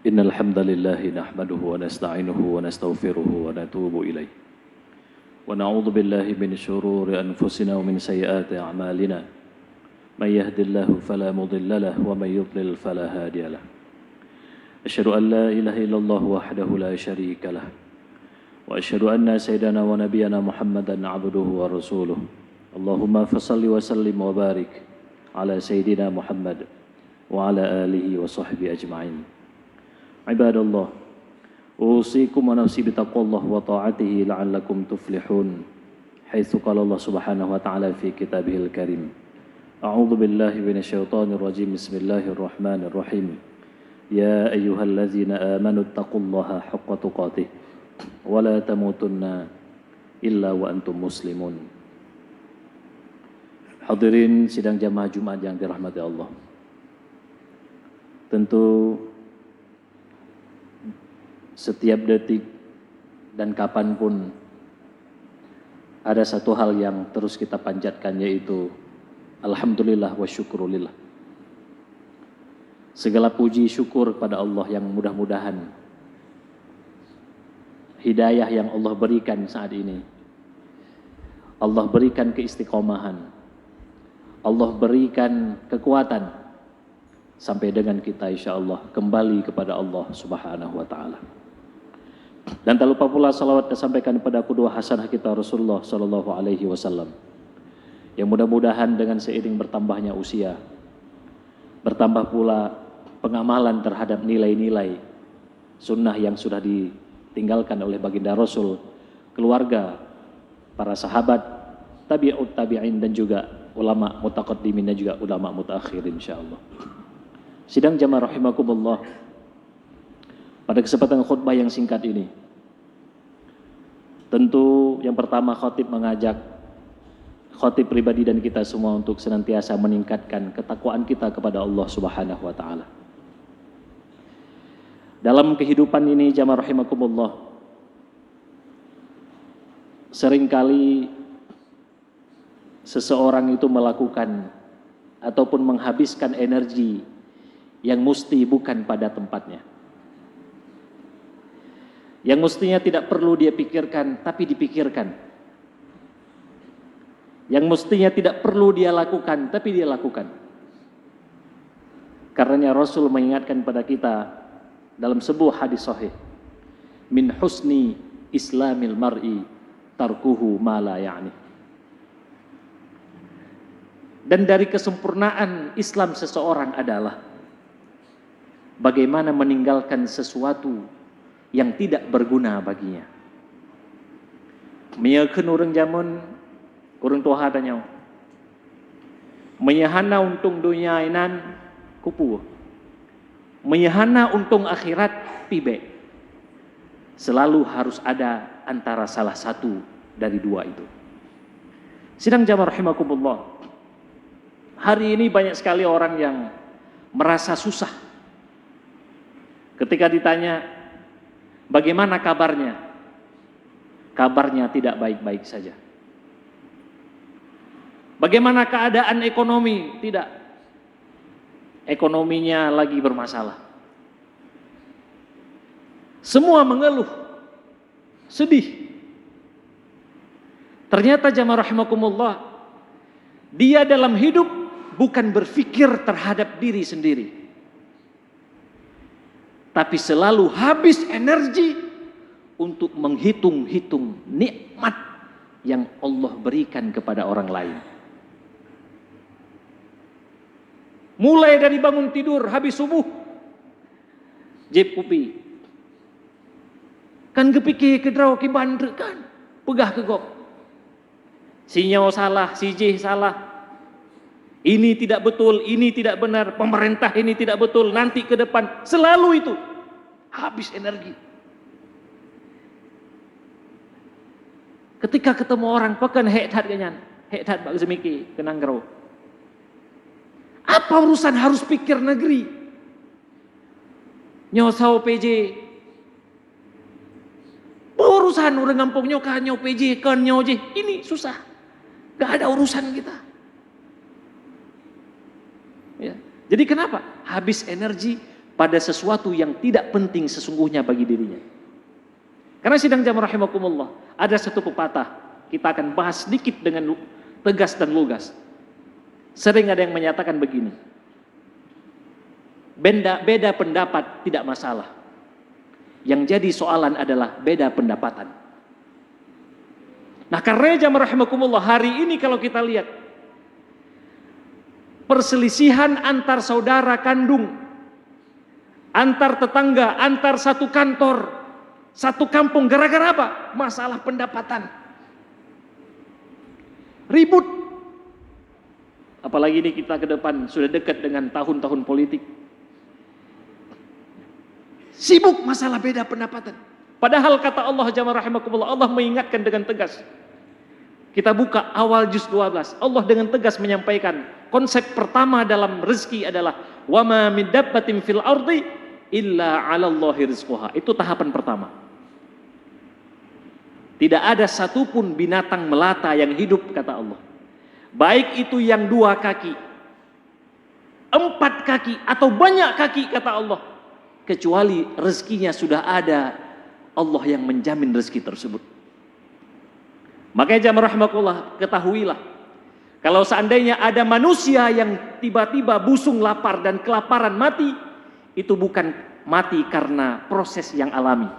إن الحمد لله نحمده ونستعينه ونستغفره ونتوب إليه ونعوذ بالله من شرور أنفسنا ومن سيئات أعمالنا من يهد الله فلا مضل له ومن يضلل فلا هادي له أشهد أن لا إله إلا الله وحده لا شريك له وأشهد أن سيدنا ونبينا محمدا عبده ورسوله اللهم فصل وسلم وبارك على سيدنا محمد وعلى آله وصحبه أجمعين عباد الله أوصيكم ونفسي بتقوى الله وطاعته لعلكم تفلحون حيث قال الله سبحانه وتعالى في كتابه الكريم أعوذ بالله من الشيطان الرجيم بسم الله الرحمن الرحيم يا أيها الذين آمنوا اتقوا الله حق تقاته ولا تموتن إلا وأنتم مسلمون. Hadirin sidang jamaah Jumat yang dirahmati Allah. Tentu setiap detik dan kapanpun ada satu hal yang terus kita panjatkan, yaitu alhamdulillah wa syukurulillah. Segala puji syukur pada Allah yang mudah-mudahan hidayah yang Allah berikan saat ini, Allah berikan keistiqomahan, Allah berikan kekuatan sampai dengan kita insyaallah kembali kepada Allah Subhanahu wa taala. Dan tak lupa pula salawat disampaikan kepada qudwah hasanah kita Rasulullah sallallahu alaihi wasallam, yang mudah-mudahan dengan seiring bertambahnya usia, bertambah pula pengamalan terhadap nilai-nilai sunnah yang sudah ditinggalkan oleh baginda Rasul, keluarga, para sahabat, tabi'ut tabi'in, dan juga ulama mutaqaddimin dan juga ulama mutaakhirin insyaallah. Sidang jamaah rahimakumullah, pada kesempatan khutbah yang singkat ini, tentu yang pertama khatib mengajak khatib pribadi dan kita semua untuk senantiasa meningkatkan ketakwaan kita kepada Allah Subhanahu wa taala. Dalam kehidupan ini jamaah rahimakumullah, seringkali seseorang itu melakukan ataupun menghabiskan energi yang mesti bukan pada tempatnya, yang mestinya tidak perlu dia pikirkan tapi dipikirkan, yang mestinya tidak perlu dia lakukan tapi dia lakukan. Karenanya Rasul mengingatkan pada kita dalam sebuah hadis sahih, min husni islamil mar'i tarkuhu ma la ya'ni. Dan dari kesempurnaan Islam seseorang adalah bagaimana meninggalkan sesuatu yang tidak berguna baginya. Menyakeun urang zaman urang tuha tanya, menyahana untung dunia inan kupu, menyahana untung akhirat pibe. Selalu harus ada antara salah satu dari dua itu. Sidang jamaah rahimakumullah, hari ini banyak sekali orang yang merasa susah ketika ditanya bagaimana kabarnya. Kabarnya tidak baik-baik saja. Bagaimana keadaan ekonomi? Tidak. Ekonominya lagi bermasalah. Semua mengeluh, sedih. Ternyata jamaah rahimakumullah, dia dalam hidup bukan berpikir terhadap diri sendiri, tapi selalu habis energi untuk menghitung-hitung nikmat yang Allah berikan kepada orang lain. Mulai dari bangun tidur, habis subuh, jeb kupi, kan kepikir kedraw ke bandre kan, pegah ke gok. Sinyal salah, sijih salah, ini tidak betul, ini tidak benar, pemerintah ini tidak betul, nanti ke depan, selalu itu habis energi. Ketika ketemu orang pakan hektat ganyan, hektat bak semiki kenang gero. Apa urusan harus pikir negeri? Nyosau PJ. Urusan orang ngampung nyoka nyo PJ kan nyo je, ini susah. Gak ada urusan kita. Ya. Jadi kenapa? Habis energi pada sesuatu yang tidak penting sesungguhnya bagi dirinya. Karena sidang jamaah rahimakumullah, ada satu pepatah, kita akan bahas sedikit dengan tegas dan lugas. Sering ada yang menyatakan begini, beda pendapat tidak masalah. Yang jadi soalan adalah beda pendapatan. Nah, karena jamaah rahimakumullah, hari ini kalau kita lihat perselisihan antar saudara kandung, antar tetangga, antar satu kantor, satu kampung, gara-gara apa? Masalah pendapatan. Ribut. Apalagi ini kita ke depan sudah dekat dengan tahun-tahun politik. Sibuk masalah beda pendapatan. Padahal kata Allah jamaah rahimakumullah, Allah mengingatkan dengan tegas. Kita buka awal juz 12. Allah dengan tegas menyampaikan konsep pertama dalam rezeki adalah wa ma min dabbatin fil ardi illa 'alallahi rizquha. Itu tahapan pertama. Tidak ada satupun binatang melata yang hidup, kata Allah. Baik itu yang 2 kaki, 4 kaki, atau banyak kaki, kata Allah. Kecuali rezekinya sudah ada, Allah yang menjamin rezeki tersebut. Makanya jamaah rahimakumullah, ketahuilah, kalau seandainya ada manusia yang tiba-tiba busung lapar dan kelaparan mati, itu bukan mati karena proses yang alami.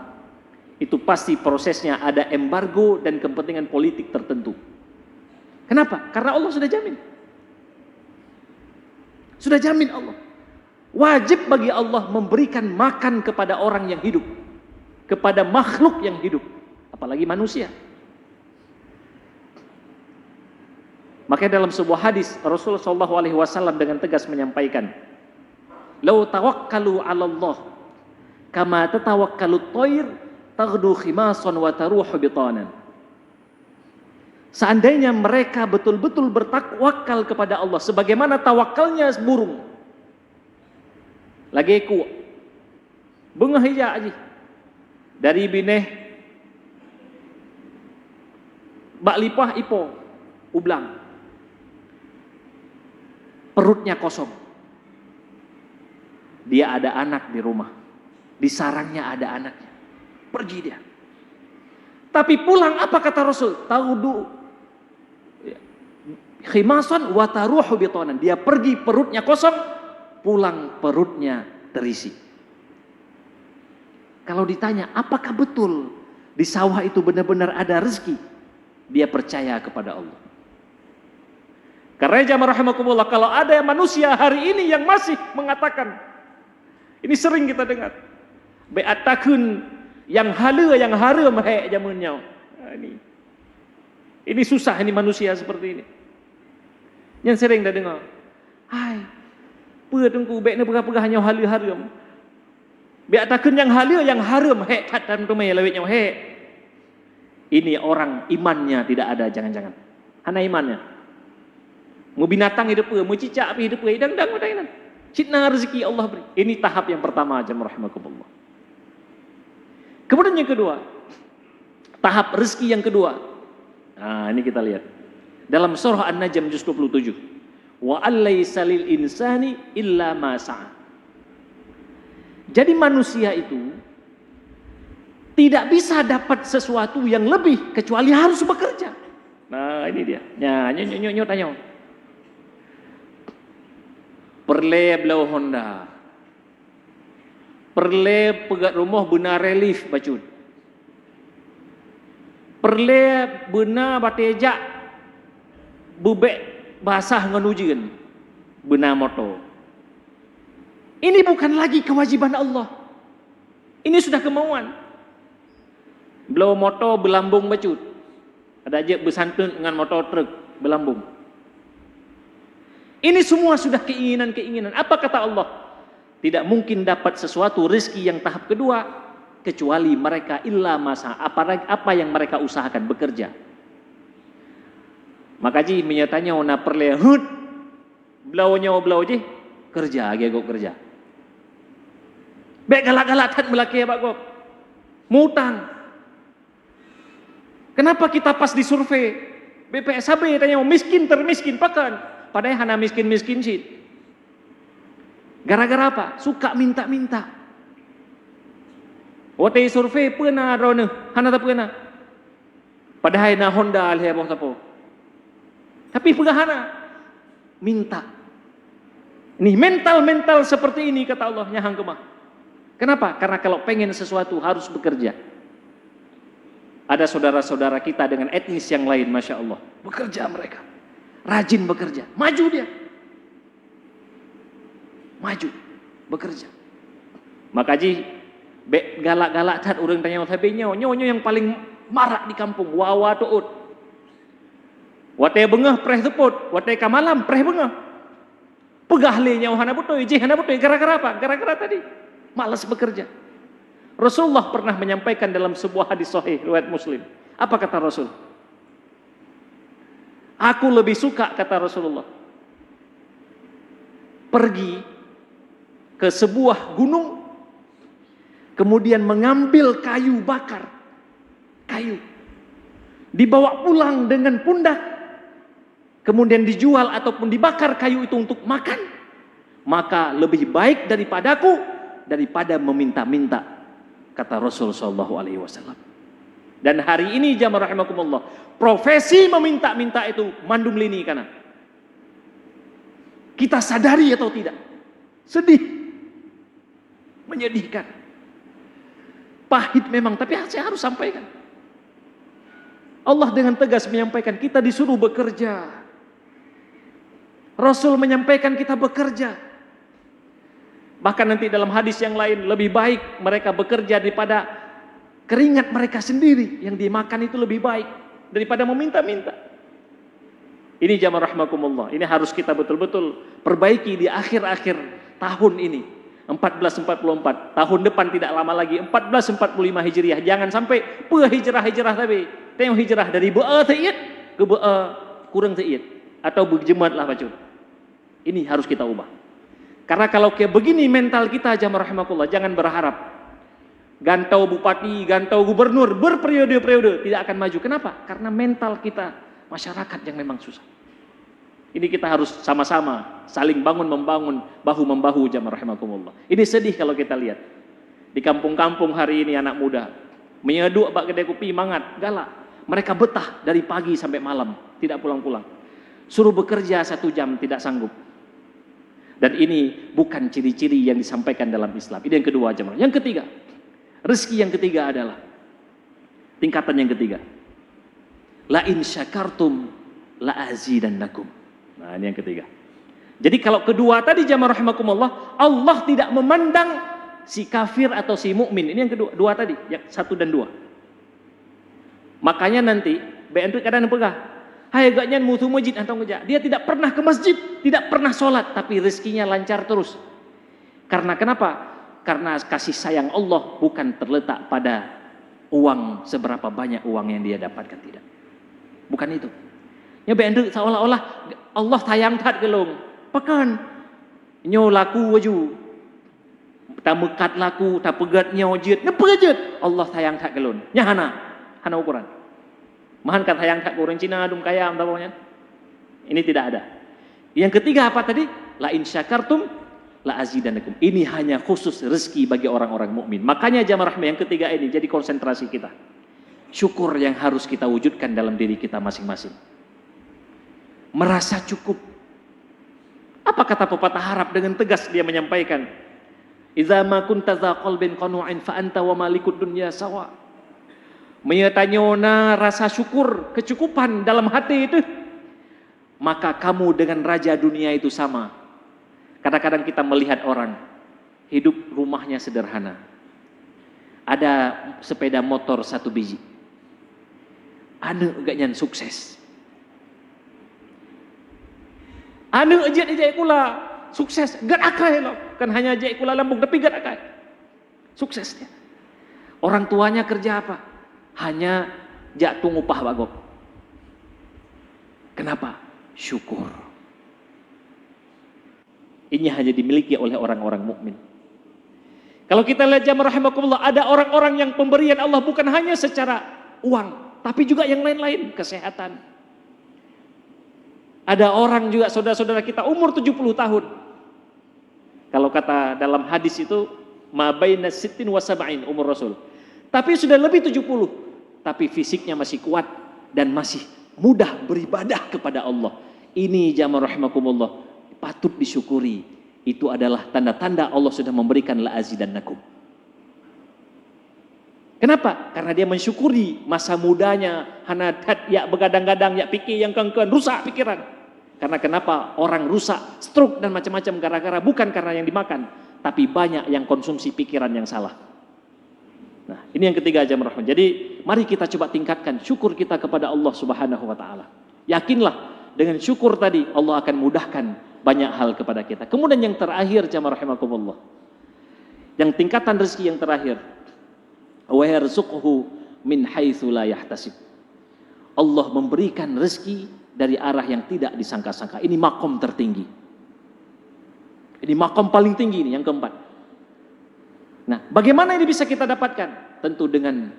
Itu pasti prosesnya ada embargo dan kepentingan politik tertentu. Kenapa? Karena Allah sudah jamin. Sudah jamin Allah. Wajib bagi Allah memberikan makan kepada orang yang hidup, kepada makhluk yang hidup, apalagi manusia. Makanya dalam sebuah hadis Rasulullah SAW dengan tegas menyampaikan, "Lau tawakkalu 'ala Allah kama tatawakkalut thair taghdu khimasan wa taruhu bitanan." Seandainya mereka betul-betul bertakwakal kepada Allah sebagaimana tawakalnya burung. Lagi ku bunga hija aja dari bineh bak lipah ipo ublang. Perutnya kosong. Dia ada anak di rumah. Di sarangnya ada anaknya. Pergi dia. Tapi pulang apa kata Rasul? Taudu khimasan wa taruhu bitanan. Dia pergi perutnya kosong, pulang perutnya terisi. Kalau ditanya, apakah betul di sawah itu benar-benar ada rezeki? Dia percaya kepada Allah. Karena jamaah rahimakumullah, kalau ada manusia hari ini yang masih mengatakan, ini sering kita dengar, be'atakun yang hala yang haram hek jamunnya. Ini susah ini manusia seperti ini. Yang sering dah dengar, hai, tunggu be'na pegah-pegah hanya hala haram. Be'atakun yang hala yang haram hek katan tumai lawitnya hek. Ini orang imannya tidak ada, jangan-jangan. Hana imannya. Mu binatang hidup mu cicak hidup dang-dang madainan. Citna rezeki Allah beri. Ini tahap yang pertama jamaah rahimakumullah. Kemudian yang kedua, tahap rezeki yang kedua. Nah, ini kita lihat. Dalam surah An-Najm juz 27. Wa allaysa lil insani illa ma sa'a. Jadi manusia itu tidak bisa dapat sesuatu yang lebih kecuali harus bekerja. Nah, ini dia. Nyo tanya. Perle belau Honda. Perle pegat rumah benar relief bacun. Perle benar batejak bubek basah ngenujian benar moto. Ini bukan lagi kewajiban Allah. Ini sudah kemauan. Belau moto belambung bacun. Ada aja bersantun dengan motor truk belambung. Ini semua sudah keinginan-keinginan. Apa kata Allah? Tidak mungkin dapat sesuatu rezeki yang tahap kedua kecuali mereka illa masa apa yang mereka usahakan bekerja. Maka ji menyatanya ona perle hud belau je kerja kerja. Baik galak-galakan melaki Pak Gop. Mutang. Kenapa kita pas di survei BPSHB tanya miskin termiskin pakan? Padahal hana miskin-miskin sih. Gara-gara apa? Suka minta-minta. Wate survei pernah rona, hana tak pernah. Padahal na Honda alih apa tapo. Tapi pegahana minta. Ini mental seperti ini kata Allah nyahang kemah. Kenapa? Karena kalau pengen sesuatu harus bekerja. Ada saudara-saudara kita dengan etnis yang lain, Masya Allah. Bekerja mereka. Rajin bekerja. Maju dia. Maju. Bekerja. Maka ji, galak-galak cat orang tanya tapi nyonya yang paling marak di kampung. Wawa tuut. Wate bengah preh teput. Wate kamalam preh bengah. Pegah le nyawa hana betul. Hana betul. Gara-gara apa? Gara-gara tadi. Malas bekerja. Rasulullah pernah menyampaikan dalam sebuah hadis sahih riwayat Muslim. Apa kata Rasul? Aku lebih suka kata Rasulullah pergi ke sebuah gunung kemudian mengambil kayu bakar. Kayu. Dibawa pulang dengan pundak. Kemudian dijual ataupun dibakar kayu itu untuk makan. Maka lebih baik daripada meminta-minta. Kata Rasul sallallahu alaihi wasallam. Dan hari ini jamaah rahimakumullah, profesi meminta-minta itu mandung lini kana. Kita sadari atau tidak? Sedih. Menyedihkan. Pahit memang, tapi saya harus sampaikan. Allah dengan tegas menyampaikan kita disuruh bekerja. Rasul menyampaikan kita bekerja. Bahkan nanti dalam hadis yang lain lebih baik mereka bekerja daripada keringat mereka sendiri yang dimakan itu lebih baik daripada meminta-minta. Ini jamaah rahmakumullah. Ini harus kita betul-betul perbaiki di akhir-akhir tahun ini. 1444. Tahun depan tidak lama lagi 1445 Hijriah. Jangan sampai hijrah-hijrah tapi tengok hijrah dari be'a ta'id ke be'a kurang ta'id atau berjemaat lah bacun. Ini harus kita ubah. Karena kalau kayak begini mental kita jamaah rahimakumullah, jangan berharap gantau bupati, gantau gubernur berperiode-periode tidak akan maju. Kenapa? Karena mental kita masyarakat yang memang susah. Ini kita harus sama-sama saling bangun-membangun, bahu-membahu jamaah rahimakumullah. Ini sedih kalau kita lihat. Di kampung-kampung hari ini anak muda menyeduk bak kedai kopi mangat, galak. Mereka betah dari pagi sampai malam, tidak pulang-pulang. Suruh bekerja 1 jam tidak sanggup. Dan ini bukan ciri-ciri yang disampaikan dalam Islam. Ini yang kedua jemaah. Yang ketiga, rezeki yang ketiga adalah tingkatan yang ketiga. La in syakartum la azidannakum. Nah, ini yang ketiga. Jadi kalau kedua tadi jemaah rahimakumullah, Allah tidak memandang si kafir atau si mukmin. Ini yang kedua, dua tadi, yang 1 dan 2. Makanya nanti BNP kadang pegah. Hai agaknya mutu masjid atau enggak. Dia tidak pernah ke masjid, tidak pernah sholat, tapi rezekinya lancar terus. Karena kenapa? Karena kasih sayang Allah bukan terletak pada uang, seberapa banyak uang yang dia dapatkan, tidak. Bukan itu. Ya bendu seolah-olah Allah tayang tat gelong. Pekan nyo laku waju. Ta mekat laku, ta pegat nyo jit. Nepegat Allah tayang tat gelon. Nya hana ukuran. Mahan kata yang tak goreng Cina dum kaya tahunya. Ini tidak ada. Yang ketiga apa tadi? La in syakartum la azidannakum. Ini hanya khusus rezeki bagi orang-orang mukmin. Makanya jamaah rahmah yang ketiga ini jadi konsentrasi kita. Syukur yang harus kita wujudkan dalam diri kita masing-masing. Merasa cukup. Apa kata pepatah Arab dengan tegas dia menyampaikan? Idza ma kunta dza qalbin qanu'in fa anta wa malikud dunya sawa. Menyatanyona rasa syukur, kecukupan dalam hati itu, maka kamu dengan raja dunia itu sama. Kadang-kadang kita melihat orang hidup rumahnya sederhana, ada sepeda motor 1 biji, anu agaknya sukses, anu ejek kula sukses, gak akai loh, kan hanya ejek kula lambung tapi gak akai, suksesnya. Orang tuanya kerja apa? Hanya jatuh upah bagok. Kenapa? Syukur. Ini hanya dimiliki oleh orang-orang mukmin. Kalau kita lihat jamaah rahimakumullah, ada orang-orang yang pemberian Allah bukan hanya secara uang, tapi juga yang lain-lain, kesehatan. Ada orang juga saudara-saudara kita umur 70 tahun. Kalau kata dalam hadis itu ma baina sittin wa sab'in umur Rasul. Tapi sudah lebih 70, tapi fisiknya masih kuat dan masih mudah beribadah kepada Allah. Ini jamaah rahimakumullah patut disyukuri. Itu adalah tanda-tanda Allah sudah memberikan la azidannakum. Kenapa? Karena dia mensyukuri masa mudanya, hanadat ya begadang-gadang ya pikir yang kengken, rusak pikiran. Karena kenapa? Orang rusak, stroke dan macam-macam gara-gara bukan karena yang dimakan, tapi banyak yang konsumsi pikiran yang salah. Nah, ini yang ketiga jamaah rahman. Jadi, mari kita coba tingkatkan syukur kita kepada Allah Subhanahu wa taala. Yakinlah dengan syukur tadi Allah akan mudahkan banyak hal kepada kita. Kemudian yang terakhir jamaah rahimakumullah. Yang tingkatan rezeki yang terakhir. Wa yarzuquhu min haitsu la yahtasib. Allah memberikan rezeki dari arah yang tidak disangka-sangka. Ini makom tertinggi. Ini makom paling tinggi ini yang keempat. Nah, bagaimana ini bisa kita dapatkan? Tentu dengan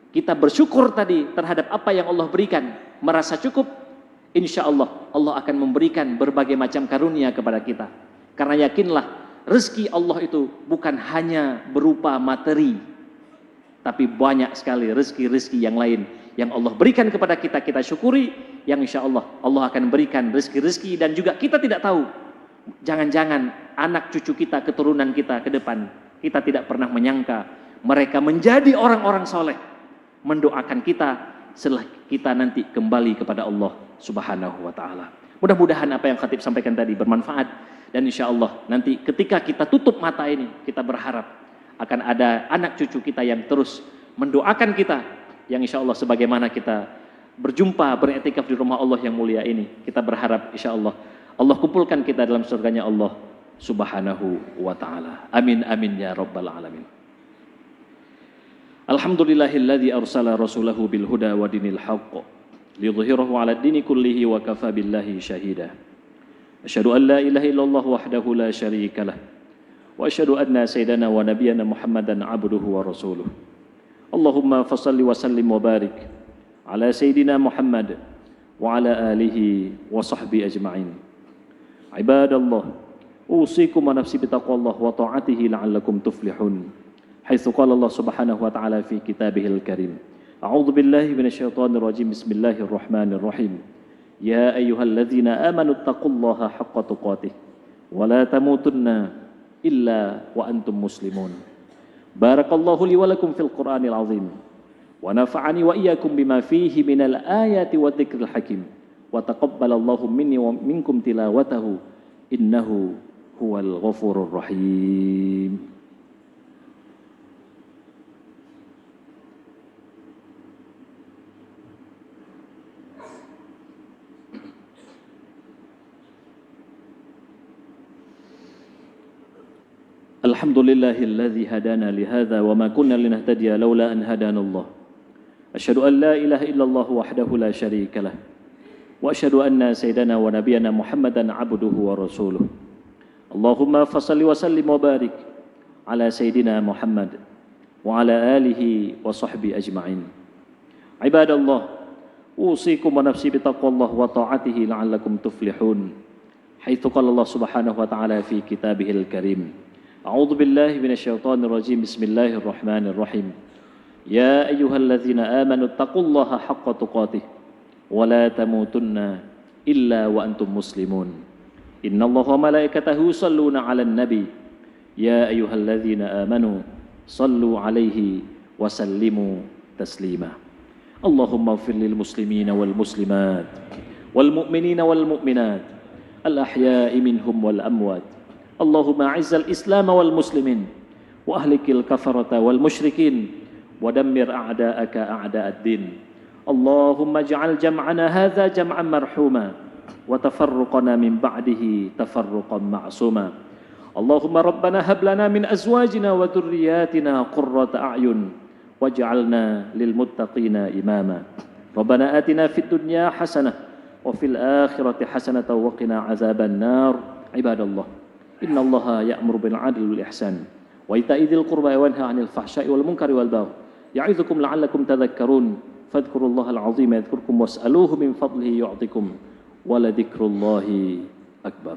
kita bersyukur tadi terhadap apa yang Allah berikan, merasa cukup, insya Allah Allah akan memberikan berbagai macam karunia kepada kita. Karena yakinlah rezeki Allah itu bukan hanya berupa materi, tapi banyak sekali rezeki-rezeki yang lain yang Allah berikan kepada kita, kita syukuri, yang insya Allah Allah akan berikan rezeki-rezeki dan juga kita tidak tahu. Jangan-jangan anak cucu kita, keturunan kita ke depan, kita tidak pernah menyangka mereka menjadi orang-orang soleh, mendoakan kita setelah kita nanti kembali kepada Allah Subhanahu wa taala. Mudah-mudahan apa yang khatib sampaikan tadi bermanfaat, dan insya Allah nanti ketika kita tutup mata ini, kita berharap akan ada anak cucu kita yang terus mendoakan kita, yang insya Allah sebagaimana kita berjumpa beriktikaf di rumah Allah yang mulia ini, kita berharap insya Allah Allah kumpulkan kita dalam surganya Allah Subhanahu wa ta'ala. Amin amin ya rabbal alamin. Alhamdulillahilladzi arsala rasulahu bil huda wa dinil haqq liyudhhirahu 'ala ad-dini kullihi wa kafa billahi shahida. Asyhadu an la ilaha illallah wahdahu la syarika lah wa asyhadu anna sayyidana wa nabiyyana Muhammadan 'abduhu wa rasuluh. Allahumma fashalli wa sallim wa barik ala sayyidina Muhammad wa ala alihi wa sahbihi ajma'in. Ibadallah, usikum wa nafsi bitaqwallah wa ta'atihi la'allakum tuflihun. Haitsu qala Allah Subhanahu wa ta'ala fi kitabihil karim. A'udzu billahi minasyaitonir rajim. Bismillahirrahmanirrahim. Ya ayyuhalladzina amanu taqullaha haqqa tuqatih wa la tamutunna illa wa antum muslimun. Barakallahu li wa lakum fil Qur'anil azim. Wa nafa'ani wa iyyakum bima fihi minal ayati wa dzikril hakim. Wa taqabbalallahu minni wa minkum tilawatahu innahu huwal ghafurur rahim. Alhamdulillahilladzi hadana li hadza wa ma kunna linahtadiya laula an hadanallah. Asyhadu an la ilaha illallah wahdahu la syarika lah. Wa asyhadu anna sayyidana wa nabiyyana Muhammadan 'abduhu wa rasuluh. Allahumma fashalli wa sallim wa barik ala sayyidina Muhammad wa ala alihi wa sahbihi ajma'in. Ibadallah, usikum wa nafsi bitaqwallah wa ta'atihi la'allakum tuflihun. Haitsu qala Allah Subhanahu wa ta'ala fi kitabihil karim. A'udzu billahi minasyaitonir rajim. Bismillahirrahmanirrahim. Ya ayyuhalladzina amanu taqullaha haqqa tuqatih wa la tamutunna illa wa antum muslimun. Innallaha wa malaikatahu yusholluna 'alan nabi. Ya ayyuhalladzina amanu shallu 'alaihi wa sallimu taslima. Allahumma ighfir lil muslimina wal muslimat wal mu'minina wal mu'minat al ahya'i minhum wal amwat. Allahumma a'izzal Islam wal muslimin wa ahlikil kafarata wal musyrikin wa dammir a'da'aka a'da'ad-din. Allahumma ij'al jam'ana hadza jam'an marhuma wa tafarruqana min ba'dihi tafarruqan ma'suma. Allahumma rabbana hab lana min azwajina wa dhurriyyatina qurrata a'yun waj'alna lil muttaqina imama. Rabbana atina fid dunya hasanah wa fil akhirati hasanatan wa qina azaban nar. Ibadallah, innallaha ya'muru bil 'adli wal ihsan wa ita'i dzil qurba wa yanha 'anil fahsya'i wal munkari wal baghi ya'idzukum la'allakum tadhakkarun. Fadhkurullahal 'azima yadhkurkum was'aluhu min fadlihi yu'tikum wa la dzikrullahi akbar.